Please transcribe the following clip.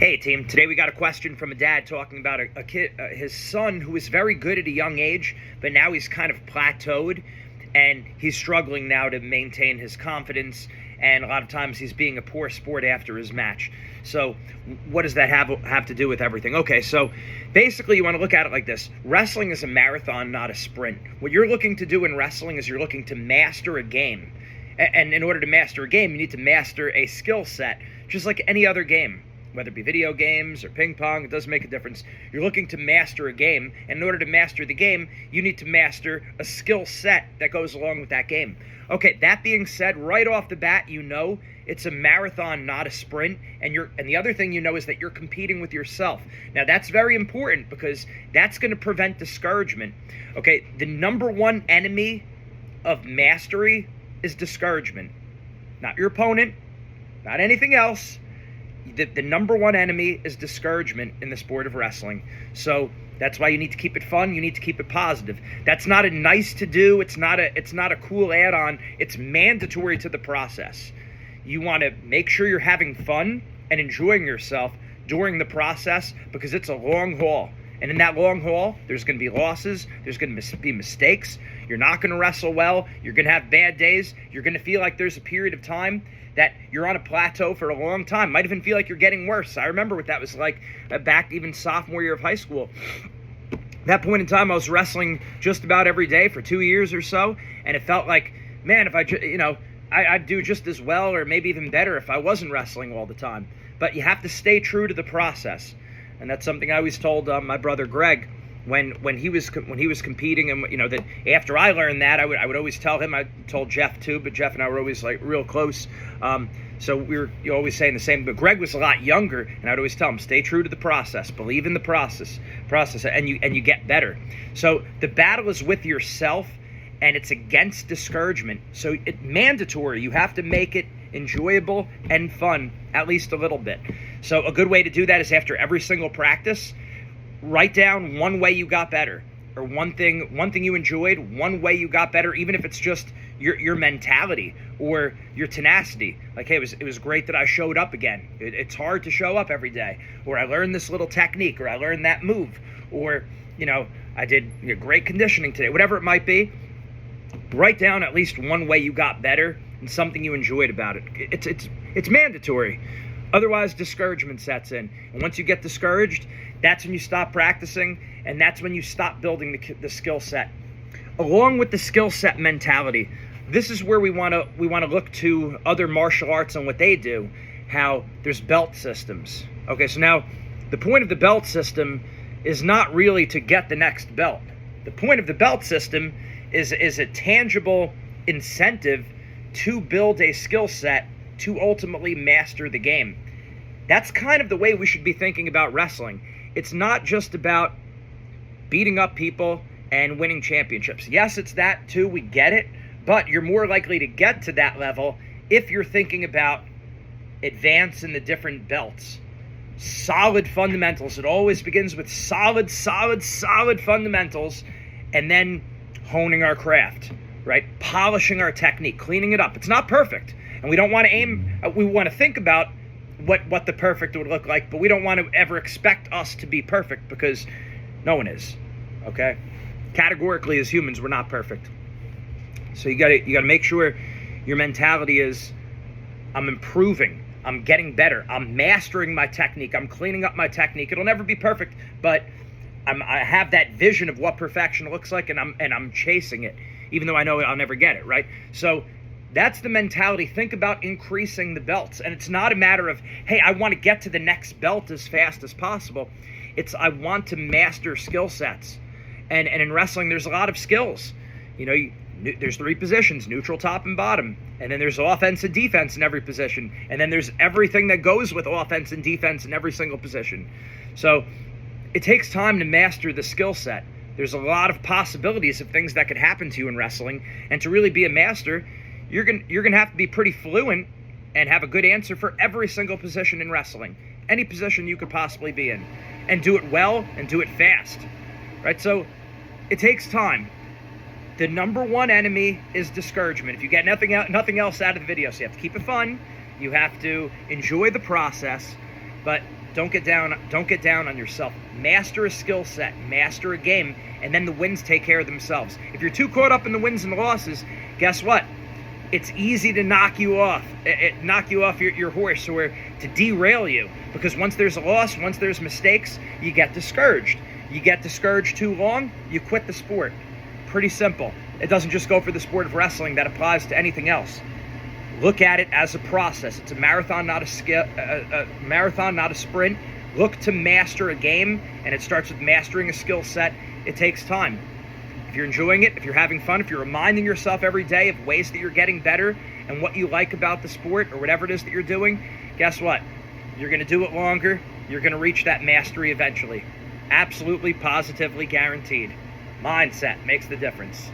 Hey team, today we got a question from a dad talking about a kid, his son who was very good at a young age, but now he's kind of plateaued and he's struggling now to maintain his confidence, and a lot of times he's being a poor sport after his match. So what does that have to do with everything? Okay, so basically you want to look at it like this. Wrestling is a marathon, not a sprint. What you're looking to do in wrestling is you're looking to master a game. And in order to master a game, you need to master a skill set, just like any other game. Whether it be video games or ping pong, it doesn't make a difference. You're looking to master a game, and in order to master the game, you need to master a skill set that goes along with that game. Okay, that being said, right off the bat, you know it's a marathon, not a sprint, and the other thing you know is that you're competing with yourself. Now, that's very important because that's going to prevent discouragement. Okay, the number one enemy of mastery is discouragement. Not your opponent, not anything else. The number one enemy is discouragement in the sport of wrestling. So that's why you need to keep it fun. You need to keep it positive. That's not a nice to do. It's not a cool add-on. It's mandatory to the process. You want to make sure you're having fun and enjoying yourself during the process because it's a long haul. And in that long haul, there's going to be losses. There's going to be mistakes. You're not going to wrestle well. You're going to have bad days. You're going to feel like there's a period of time that you're on a plateau for a long time. Might even feel like you're getting worse. I remember what that was like back even sophomore year of high school. At that point in time, I was wrestling just about every day for 2 years or so, and it felt like, man, if I'd do just as well or maybe even better if I wasn't wrestling all the time. But you have to stay true to the process, and that's something I always told my brother Greg when he was competing, and that after I learned that, I would always tell him. I told Jeff too, but Jeff and I were always like real close. So we were always saying the same. But Greg was a lot younger, and I'd always tell him, stay true to the process, believe in the process, and you get better. So the battle is with yourself, and it's against discouragement. So it's mandatory. You have to make it enjoyable and fun, at least a little bit. So a good way to do that is after every single practice, write down one way you got better, or one thing you enjoyed, one way you got better, even if it's just your mentality or your tenacity. Like, hey, it was great that I showed up again. It's hard to show up every day. Or I learned this little technique, or I learned that move, or I did great conditioning today. Whatever it might be, write down at least one way you got better and something you enjoyed about it. It's mandatory. Otherwise, discouragement sets in. And once you get discouraged, that's when you stop practicing, and that's when you stop building the skill set. Along with the skill set mentality, this is where we want to look to other martial arts and what they do, how there's belt systems. Okay, so now the point of the belt system is not really to get the next belt. The point of the belt system is a tangible incentive to build a skill set to ultimately master the game. That's kind of the way we should be thinking about wrestling. It's not just about beating up people and winning championships. Yes, it's that too, we get it, but you're more likely to get to that level if you're thinking about advance in the different belts. Solid fundamentals. It always begins with solid fundamentals, and then honing our craft, right? Polishing our technique, cleaning it up. It's not perfect. And we don't want to we want to think about what the perfect would look like, but we don't want to ever expect us to be perfect because no one is, okay? Categorically, as humans, we're not perfect. So you gotta make sure your mentality is, I'm improving, I'm getting better, I'm mastering my technique, I'm cleaning up my technique. It'll never be perfect, but I have that vision of what perfection looks like, and I'm chasing it, even though I know I'll never get it, right? So that's the mentality. Think about increasing the belts. And it's not a matter of, hey, I want to get to the next belt as fast as possible. It's, I want to master skill sets. And in wrestling, there's a lot of skills. There's 3 positions, neutral, top, and bottom. And then there's offense and defense in every position. And then there's everything that goes with offense and defense in every single position. So it takes time to master the skill set. There's a lot of possibilities of things that could happen to you in wrestling. And to really be a master, you're gonna have to be pretty fluent and have a good answer for every single position in wrestling, any position you could possibly be in, and do it well and do it fast, right? So it takes time. The number one enemy is discouragement. If you get nothing else out of the video, so you have to keep it fun, you have to enjoy the process, but Don't get down on yourself. Master a skill set, master a game, and then the wins take care of themselves. If you're too caught up in the wins and the losses, guess what? It's easy to knock you off your horse, or to derail you, because once there's a loss, once there's mistakes, you get discouraged. You get discouraged too long, you quit the sport. Pretty simple. It doesn't just go for the sport of wrestling, that applies to anything else. Look at it as a process. It's a marathon, not a sprint. Look to master a game, and it starts with mastering a skill set. It takes time. If you're enjoying it, if you're having fun, if you're reminding yourself every day of ways that you're getting better and what you like about the sport or whatever it is that you're doing, guess what? You're going to do it longer. You're going to reach that mastery eventually. Absolutely, positively guaranteed. Mindset makes the difference.